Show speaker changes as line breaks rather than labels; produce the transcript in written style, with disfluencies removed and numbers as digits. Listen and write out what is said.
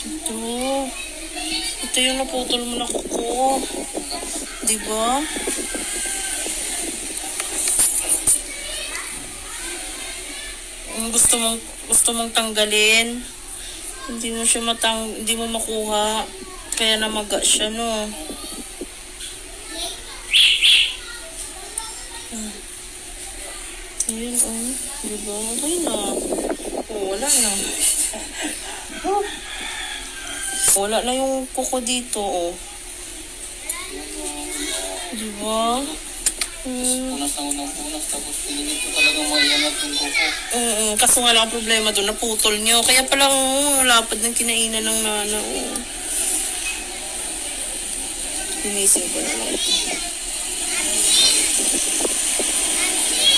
Ito. Ito yung naputol mo na kuko. Diba? Gusto mong tanggalin. Hindi mo siya hindi mo makuha. Kaya namaga siya, no? Ayun, oh. Diba? Okay na. Oh, wala na. Wala na yung kuko dito, oh. Diba?
Punas na unang punas, tapos pinilit ko talagang maiangat yung kuko.
Kaso nga lang ang problema doon, naputol nyo. Kaya palang lapad ng kinainan ng nana, oh. Pinising ko na lang.